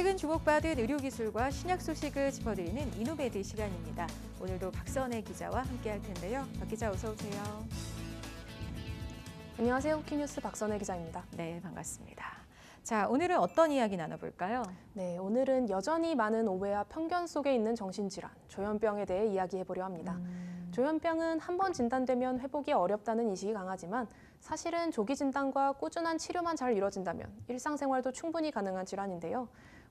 최근 주목받은 의료기술과 신약 소식을 짚어드리는 이노메드 시간입니다. 오늘도 박선혜 기자와 함께할 텐데요. 박 기자 어서 오세요. 안녕하세요. 쿠키뉴스 박선혜 기자입니다. 네, 반갑습니다. 자, 오늘은 어떤 이야기 나눠볼까요? 네, 오늘은 여전히 많은 오해와 편견 속에 있는 정신질환, 조현병에 대해 이야기해보려 합니다. 조현병은 한 번 진단되면 회복이 어렵다는 인식이 강하지만 사실은 조기 진단과 꾸준한 치료만 잘 이뤄진다면 일상생활도 충분히 가능한 질환인데요.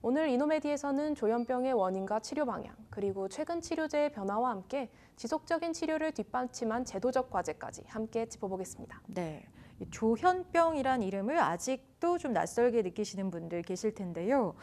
오늘 이노메디에서는 조현병의 원인과 치료 방향, 그리고 최근 치료제의 변화와 함께 지속적인 치료를 뒷받침한 제도적 과제까지 함께 짚어보겠습니다. 네, 조현병이란 이름을 아직도 좀 낯설게 느끼시는 분들 계실 텐데요.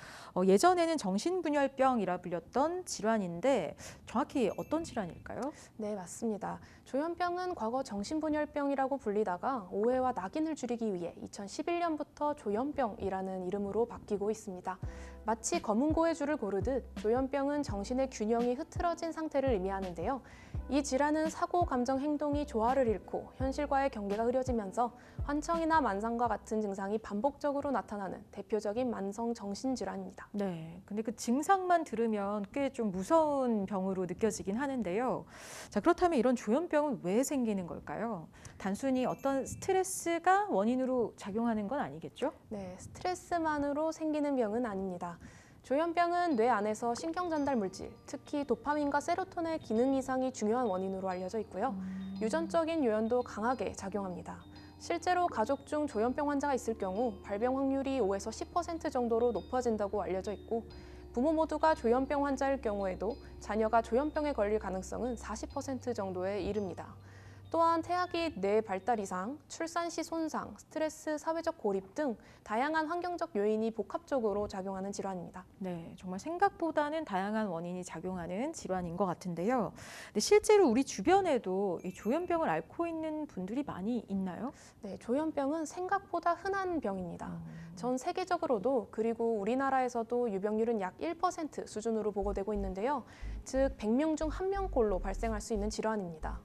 예전에는 정신분열병이라 불렸던 질환인데 정확히 어떤 질환일까요? 네, 맞습니다. 조현병은 과거 정신분열병이라고 불리다가 오해와 낙인을 줄이기 위해 2011년부터 조현병이라는 이름으로 바뀌고 있습니다. 마치 검은 고의 줄을 고르듯 조현병은 정신의 균형이 흐트러진 상태를 의미하는데요. 이 질환은 사고, 감정, 행동이 조화를 잃고 현실과의 경계가 흐려지면서 환청이나 만상과 같은 증상이 반복적으로 나타나는 대표적인 만성 정신질환입니다. 네, 근데 그 증상만 들으면 꽤 좀 무서운 병으로 느껴지긴 하는데요. 자, 그렇다면 이런 조현병은 왜 생기는 걸까요? 단순히 어떤 스트레스가 원인으로 작용하는 건 아니겠죠? 네, 스트레스만으로 생기는 병은 아닙니다. 조현병은 뇌 안에서 신경 전달 물질, 특히 도파민과 세로토닌의 기능 이상이 중요한 원인으로 알려져 있고요. 유전적인 요인도 강하게 작용합니다. 실제로 가족 중 조현병 환자가 있을 경우 발병 확률이 5에서 10% 정도로 높아진다고 알려져 있고, 부모 모두가 조현병 환자일 경우에도 자녀가 조현병에 걸릴 가능성은 40% 정도에 이릅니다. 또한 태아기 뇌 발달 이상, 출산 시 손상, 스트레스, 사회적 고립 등 다양한 환경적 요인이 복합적으로 작용하는 질환입니다. 네, 정말 생각보다는 다양한 원인이 작용하는 질환인 것 같은데요. 근데 실제로 우리 주변에도 이 조현병을 앓고 있는 분들이 많이 있나요? 네, 조현병은 생각보다 흔한 병입니다. 전 세계적으로도 그리고 우리나라에서도 유병률은 약 1% 수준으로 보고되고 있는데요. 즉 100명 중 1명꼴로 발생할 수 있는 질환입니다.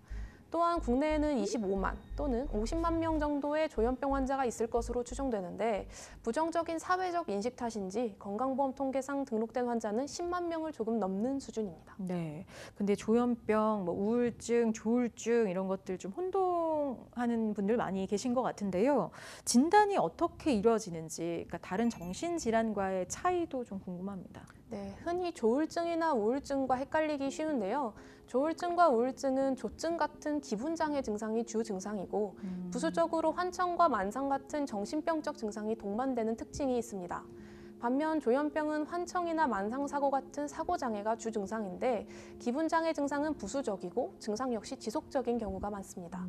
또한 국내에는 25만 또는 50만 명 정도의 조현병 환자가 있을 것으로 추정되는데, 부정적인 사회적 인식 탓인지 건강보험 통계상 등록된 환자는 10만 명을 조금 넘는 수준입니다. 네, 근데 조현병, 우울증, 조울증 이런 것들 좀 혼동하는 분들 많이 계신 것 같은데요. 진단이 어떻게 이루어지는지, 그러니까 다른 정신질환과의 차이도 좀 궁금합니다. 네, 흔히 조울증이나 우울증과 헷갈리기 쉬운데요. 조울증과 우울증은 조증 같은 기분장애 증상이 주 증상이고, 부수적으로 환청과 만상 같은 정신병적 증상이 동반되는 특징이 있습니다. 반면 조현병은 환청이나 만상사고 같은 사고장애가 주 증상인데, 기분장애 증상은 부수적이고 증상 역시 지속적인 경우가 많습니다.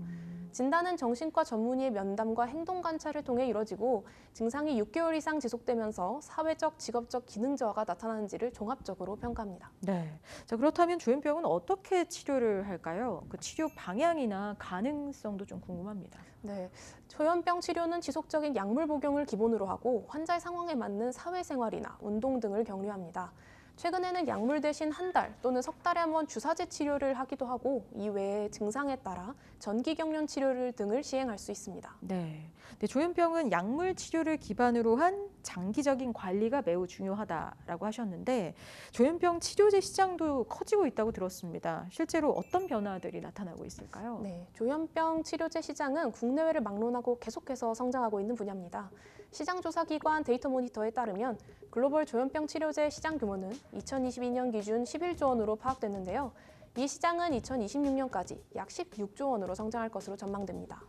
진단은 정신과 전문의의 면담과 행동 관찰을 통해 이뤄지고, 증상이 6개월 이상 지속되면서 사회적, 직업적 기능 저하가 나타나는지를 종합적으로 평가합니다. 네, 자 그렇다면 조현병은 어떻게 치료를 할까요? 그 치료 방향이나 가능성도 좀 궁금합니다. 네, 조현병 치료는 지속적인 약물 복용을 기본으로 하고 환자의 상황에 맞는 사회생활이나 운동 등을 격려합니다. 최근에는 약물 대신 한 달 또는 석 달에 한 번 주사제 치료를 하기도 하고, 이외에 증상에 따라 전기 경련 치료를 등을 시행할 수 있습니다. 네, 근데 조현병은 약물 치료를 기반으로 한 장기적인 관리가 매우 중요하다라고 하셨는데, 조현병 치료제 시장도 커지고 있다고 들었습니다. 실제로 어떤 변화들이 나타나고 있을까요? 네, 조현병 치료제 시장은 국내외를 막론하고 계속해서 성장하고 있는 분야입니다. 시장조사기관 데이터모니터에 따르면 글로벌 조현병 치료제 시장 규모는 2022년 기준 11조 원으로 파악됐는데요. 이 시장은 2026년까지 약 16조 원으로 성장할 것으로 전망됩니다.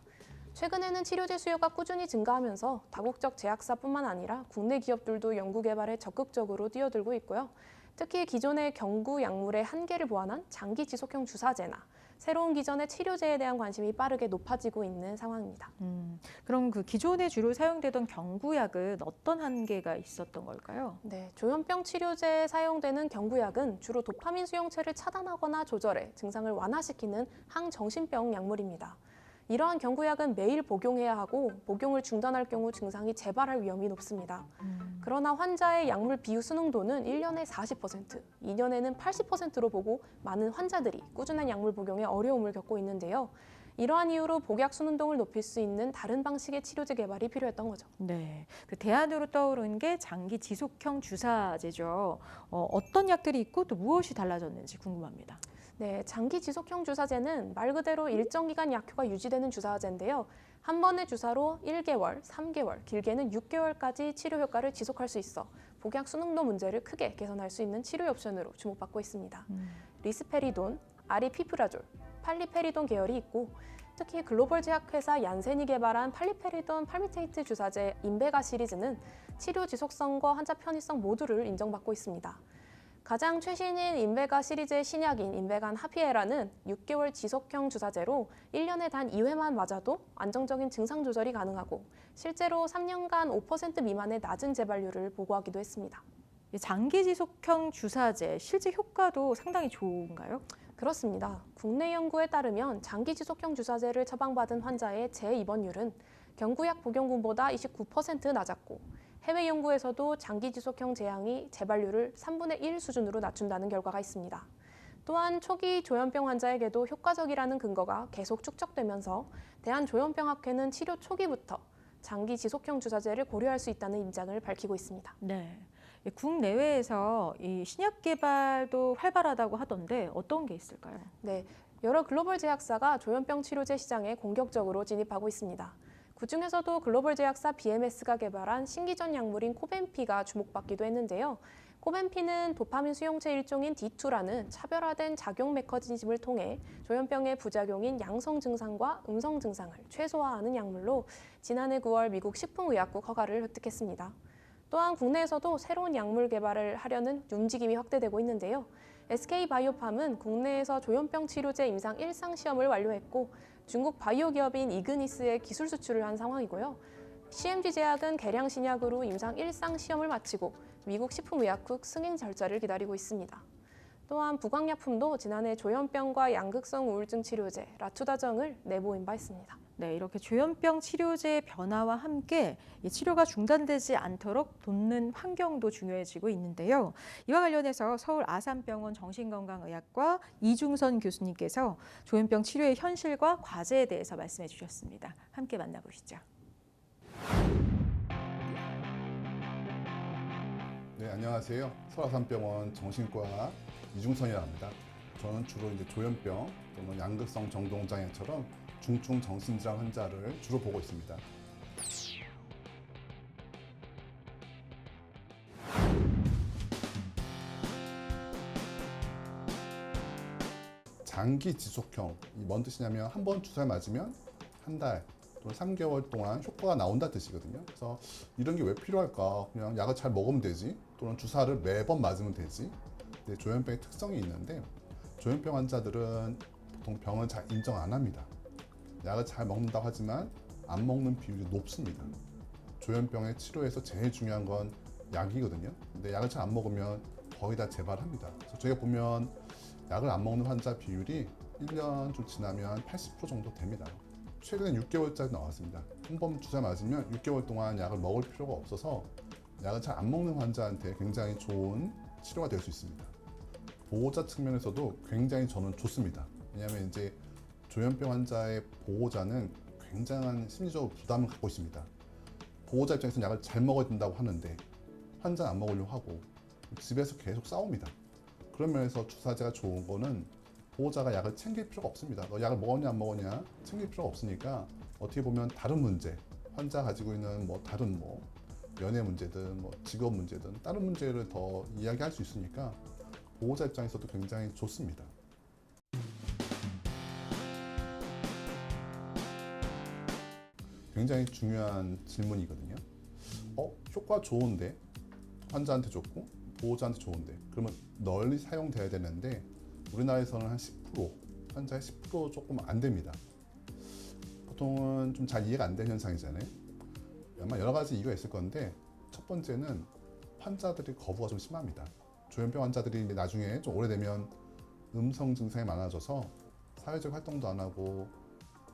최근에는 치료제 수요가 꾸준히 증가하면서 다국적 제약사뿐만 아니라 국내 기업들도 연구 개발에 적극적으로 뛰어들고 있고요. 특히 기존의 경구 약물의 한계를 보완한 장기 지속형 주사제나 새로운 기전의 치료제에 대한 관심이 빠르게 높아지고 있는 상황입니다. 그럼 그 기존에 주로 사용되던 경구약은 어떤 한계가 있었던 걸까요? 네, 조현병 치료제에 사용되는 경구약은 주로 도파민 수용체를 차단하거나 조절해 증상을 완화시키는 항정신병 약물입니다. 이러한 경구약은 매일 복용해야 하고, 복용을 중단할 경우 증상이 재발할 위험이 높습니다. 그러나 환자의 약물 비유 수능도는 1년에 40%, 2년에는 80%로 보고 많은 환자들이 꾸준한 약물 복용에 어려움을 겪고 있는데요. 이러한 이유로 복약 순운동을 높일 수 있는 다른 방식의 치료제 개발이 필요했던 거죠. 네, 그 대안으로 떠오른 게 장기 지속형 주사제죠. 어떤 약들이 있고 또 무엇이 달라졌는지 궁금합니다. 네, 장기 지속형 주사제는 말 그대로 일정 기간 약효가 유지되는 주사제인데요. 한 번의 주사로 1개월, 3개월, 길게는 6개월까지 치료 효과를 지속할 수 있어 복약 순응도 문제를 크게 개선할 수 있는 치료 옵션으로 주목받고 있습니다. 리스페리돈, 아리피프라졸, 팔리페리돈 계열이 있고 특히 글로벌 제약회사 얀센이 개발한 팔리페리돈 팔미테이트 주사제 인베가 시리즈는 치료 지속성과 환자 편의성 모두를 인정받고 있습니다. 가장 최신인 인베가 시리즈의 신약인 인베간 하피에라는 6개월 지속형 주사제로 1년에 단 2회만 맞아도 안정적인 증상 조절이 가능하고 실제로 3년간 5% 미만의 낮은 재발률을 보고하기도 했습니다. 장기 지속형 주사제 실제 효과도 상당히 좋은가요? 그렇습니다. 국내 연구에 따르면 장기 지속형 주사제를 처방받은 환자의 재입원율은 경구약 복용군보다 29% 낮았고 해외 연구에서도 장기 지속형 제약이 재발률을 3분의 1 수준으로 낮춘다는 결과가 있습니다. 또한 초기 조현병 환자에게도 효과적이라는 근거가 계속 축적되면서 대한조현병학회는 치료 초기부터 장기 지속형 주사제를 고려할 수 있다는 입장을 밝히고 있습니다. 네. 국내외에서 이 신약 개발도 활발하다고 하던데 어떤 게 있을까요? 네, 여러 글로벌 제약사가 조현병 치료제 시장에 공격적으로 진입하고 있습니다. 그중에서도 글로벌 제약사 BMS가 개발한 신기전 약물인 코벤피가 주목받기도 했는데요. 코벤피는 도파민 수용체 일종인 D2라는 차별화된 작용 메커니즘을 통해 조현병의 부작용인 양성 증상과 음성 증상을 최소화하는 약물로 지난해 9월 미국 식품의약국 허가를 획득했습니다. 또한 국내에서도 새로운 약물 개발을 하려는 움직임이 확대되고 있는데요. SK바이오팜은 국내에서 조현병 치료제 임상 1상 시험을 완료했고 중국 바이오 기업인 이그니스에 기술 수출을 한 상황이고요. CMG 제약은 개량 신약으로 임상 1상 시험을 마치고 미국 식품의약국 승인 절차를 기다리고 있습니다. 또한 부광약품도 지난해 조현병과 양극성 우울증 치료제 라투다정을 내보인 바 있습니다. 네, 이렇게 조현병 치료제의 변화와 함께 이 치료가 중단되지 않도록 돕는 환경도 중요해지고 있는데요. 이와 관련해서 서울 아산병원 정신건강의학과 이중선 교수님께서 조현병 치료의 현실과 과제에 대해서 말씀해 주셨습니다. 함께 만나보시죠. 네, 안녕하세요. 서울 아산병원 정신과 이중선이라고 합니다. 저는 주로 이제 조현병 또는 양극성 정동장애처럼 중증 정신질환 환자를 주로 보고 있습니다. 장기 지속형, 뭔 뜻이냐면 한 번 주사를 맞으면 한 달 또는 3개월 동안 효과가 나온다 뜻이거든요. 그래서 이런 게 왜 필요할까? 그냥 약을 잘 먹으면 되지, 또는 주사를 매번 맞으면 되지. 근데 조현병의 특성이 있는데 조현병 환자들은 보통 병을 잘 인정 안 합니다. 약을 잘 먹는다고 하지만 안 먹는 비율이 높습니다. 조현병의 치료에서 제일 중요한 건 약이거든요. 근데 약을 잘 안 먹으면 거의 다 재발합니다. 그래서 저희가 보면 약을 안 먹는 환자 비율이 1년 좀 지나면 80% 정도 됩니다. 최근에 6개월짜리 나왔습니다. 한 번 주사 맞으면 6개월 동안 약을 먹을 필요가 없어서 약을 잘 안 먹는 환자한테 굉장히 좋은 치료가 될 수 있습니다. 보호자 측면에서도 굉장히 저는 좋습니다. 왜냐하면 이제 조현병 환자의 보호자는 굉장한 심리적 부담을 갖고 있습니다. 보호자 입장에서는 약을 잘 먹어야 된다고 하는데 환자는 안 먹으려고 하고 집에서 계속 싸웁니다. 그런 면에서 주사제가 좋은 거는 보호자가 약을 챙길 필요가 없습니다. 너 약을 먹었냐 안 먹었냐 챙길 필요가 없으니까 어떻게 보면 다른 문제, 환자 가지고 있는 다른 연애 문제든 직업 문제든 다른 문제를 더 이야기할 수 있으니까 보호자 입장에서도 굉장히 좋습니다. 굉장히 중요한 질문이거든요. 효과 좋은데, 환자한테 좋고 보호자한테 좋은데, 그러면 널리 사용돼야 되는데 우리나라에서는 한 10%, 환자의 10% 조금 안 됩니다. 보통은 좀 잘 이해가 안 되는 현상이잖아요. 아마 여러 가지 이유가 있을 건데 첫 번째는 환자들이 거부가 좀 심합니다. 조현병 환자들이 나중에 좀 오래되면 음성 증상이 많아져서 사회적 활동도 안 하고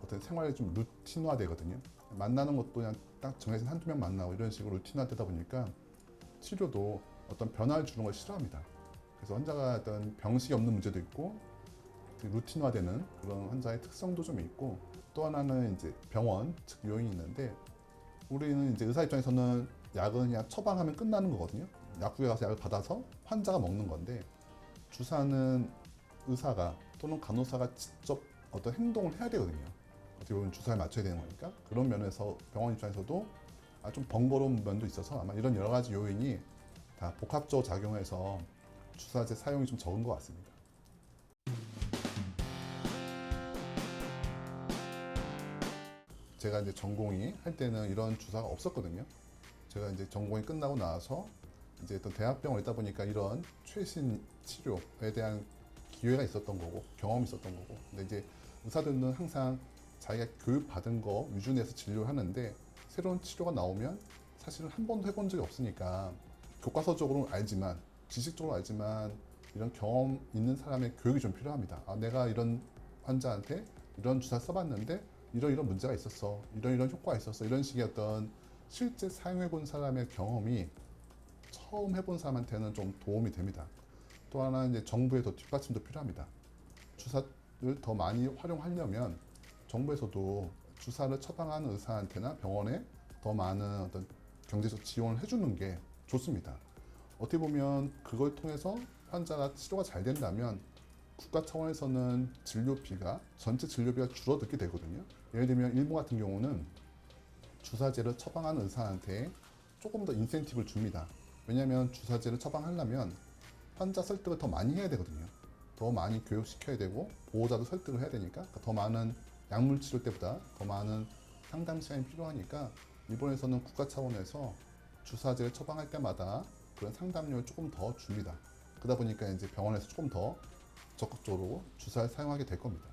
어떤 생활이 좀 루틴화 되거든요. 만나는 것도 그냥 딱 정해진 한두 명 만나고 이런 식으로 루틴화 되다 보니까 치료도 어떤 변화를 주는 걸 싫어합니다. 그래서 환자가 어떤 병식이 없는 문제도 있고 루틴화되는 그런 환자의 특성도 좀 있고 또 하나는 이제 병원 측 요인이 있는데 우리는 이제 의사 입장에서는 약은 그냥 처방하면 끝나는 거거든요. 약국에 가서 약을 받아서 환자가 먹는 건데 주사는 의사가 또는 간호사가 직접 어떤 행동을 해야 되거든요. 어떻게 보면 주사를 맞춰야 되는 거니까 그런 면에서 병원 입장에서도 좀 번거로운 면도 있어서 아마 이런 여러 가지 요인이 다 복합적으로 작용해서 주사제 사용이 좀 적은 것 같습니다. 제가 이제 전공의 할 때는 이런 주사가 없었거든요. 제가 이제 전공이 끝나고 나서 이제 또 대학병원에 있다 보니까 이런 최신 치료에 대한 기회가 있었던 거고 경험이 있었던 거고. 근데 이제 의사들은 항상 자기가 교육받은 거 위주로 해서 진료를 하는데 새로운 치료가 나오면 사실은 한 번도 해본 적이 없으니까 교과서적으로는 알지만 지식적으로 알지만 이런 경험 있는 사람의 교육이 좀 필요합니다. 내가 이런 환자한테 이런 주사 써봤는데 이런 문제가 있었어. 이런 효과가 있었어. 이런 식의 어떤 실제 사용해본 사람의 경험이 처음 해본 사람한테는 좀 도움이 됩니다. 또 하나 이제 정부의 더 뒷받침도 필요합니다. 주사를 더 많이 활용하려면 정부에서도 주사를 처방하는 의사한테나 병원에 더 많은 어떤 경제적 지원을 해주는 게 좋습니다. 어떻게 보면 그걸 통해서 환자가 치료가 잘 된다면 국가 차원에서는 전체 진료비가 줄어들게 되거든요. 예를 들면 일본 같은 경우는 주사제를 처방하는 의사한테 조금 더 인센티브를 줍니다. 왜냐하면 주사제를 처방하려면 환자 설득을 더 많이 해야 되거든요. 더 많이 교육시켜야 되고 보호자도 설득을 해야 되니까 더 많은 약물 치료 때보다 더 많은 상담 시간이 필요하니까 일본에서는 국가 차원에서 주사제를 처방할 때마다 그런 상담료를 조금 더 줍니다. 그러다 보니까 이제 병원에서 조금 더 적극적으로 주사를 사용하게 될 겁니다.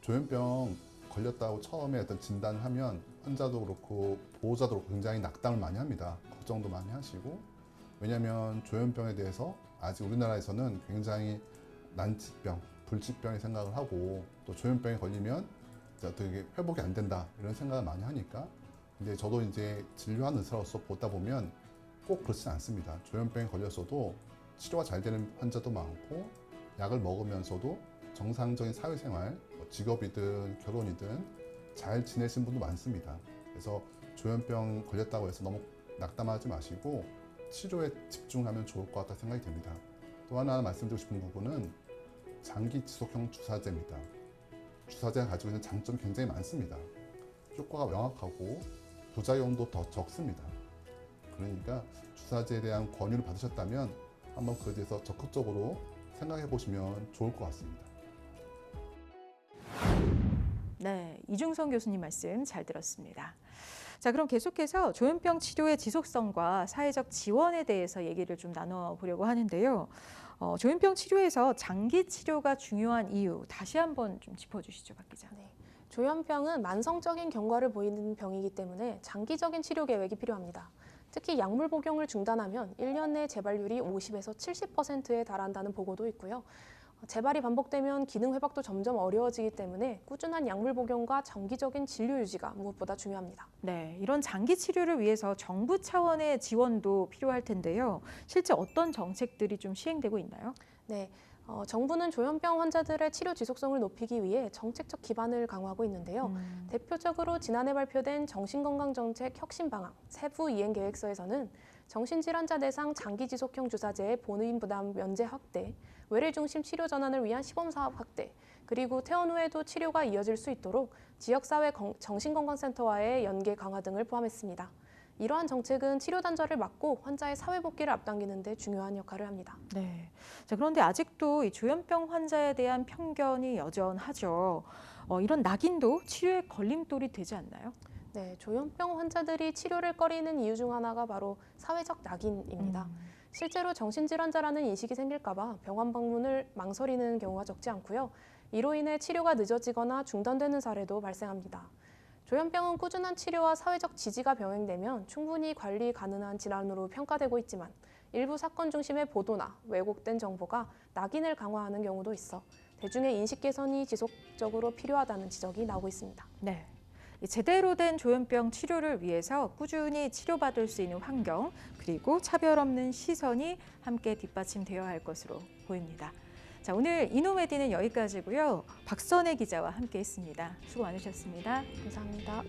조현병 걸렸다고 처음에 어떤 진단을 하면 환자도 그렇고 보호자도 그렇고 굉장히 낙담을 많이 합니다. 걱정도 많이 하시고 왜냐하면 조현병에 대해서 아직 우리나라에서는 굉장히 난치병, 불치병의 생각을 하고 또 조현병에 걸리면 어떻게 회복이 안 된다 이런 생각을 많이 하니까 근데 저도 이제 진료하는 의사로서 보다 보면 꼭 그렇진 않습니다. 조현병에 걸렸어도 치료가 잘 되는 환자도 많고 약을 먹으면서도 정상적인 사회생활, 직업이든 결혼이든 잘 지내신 분도 많습니다. 그래서 조현병 걸렸다고 해서 너무 낙담하지 마시고 치료에 집중하면 좋을 것 같다 생각이 듭니다. 또 하나 말씀드리고 싶은 부분은 장기 지속형 주사제입니다. 주사제가 가지고 있는 장점이 굉장히 많습니다. 효과가 명확하고 부작용도 더 적습니다. 그러니까 주사제에 대한 권유를 받으셨다면 한번 그에 대해서 적극적으로 생각해 보시면 좋을 것 같습니다. 네, 이중성 교수님 말씀 잘 들었습니다. 자, 그럼 계속해서 조현병 치료의 지속성과 사회적 지원에 대해서 얘기를 좀 나눠보려고 하는데요. 조현병 치료에서 장기 치료가 중요한 이유 다시 한번 좀 짚어주시죠, 박 기자. 네. 조현병은 만성적인 경과를 보이는 병이기 때문에 장기적인 치료 계획이 필요합니다. 특히 약물 복용을 중단하면 1년 내 재발률이 50에서 70%에 달한다는 보고도 있고요. 재발이 반복되면 기능 회복도 점점 어려워지기 때문에 꾸준한 약물 복용과 정기적인 진료 유지가 무엇보다 중요합니다. 네, 이런 장기 치료를 위해서 정부 차원의 지원도 필요할 텐데요. 실제 어떤 정책들이 좀 시행되고 있나요? 네, 정부는 조현병 환자들의 치료 지속성을 높이기 위해 정책적 기반을 강화하고 있는데요. 대표적으로 지난해 발표된 정신건강정책 혁신방안 세부 이행계획서에서는 정신질환자 대상 장기지속형 주사제의 본인 부담 면제 확대, 외래 중심 치료 전환을 위한 시범사업 확대, 그리고 퇴원 후에도 치료가 이어질 수 있도록 지역사회 정신건강센터와의 연계 강화 등을 포함했습니다. 이러한 정책은 치료 단절을 막고 환자의 사회 복귀를 앞당기는 데 중요한 역할을 합니다. 네. 자, 그런데 아직도 이 조현병 환자에 대한 편견이 여전하죠. 이런 낙인도 치료의 걸림돌이 되지 않나요? 네, 조현병 환자들이 치료를 꺼리는 이유 중 하나가 바로 사회적 낙인입니다. 실제로 정신질환자라는 인식이 생길까 봐 병원 방문을 망설이는 경우가 적지 않고요. 이로 인해 치료가 늦어지거나 중단되는 사례도 발생합니다. 조현병은 꾸준한 치료와 사회적 지지가 병행되면 충분히 관리 가능한 질환으로 평가되고 있지만 일부 사건 중심의 보도나 왜곡된 정보가 낙인을 강화하는 경우도 있어 대중의 인식 개선이 지속적으로 필요하다는 지적이 나오고 있습니다. 네. 제대로 된 조현병 치료를 위해서 꾸준히 치료받을 수 있는 환경, 그리고 차별 없는 시선이 함께 뒷받침되어야 할 것으로 보입니다. 자, 오늘 이노메디는 여기까지고요. 박선혜 기자와 함께했습니다. 수고 많으셨습니다. 감사합니다.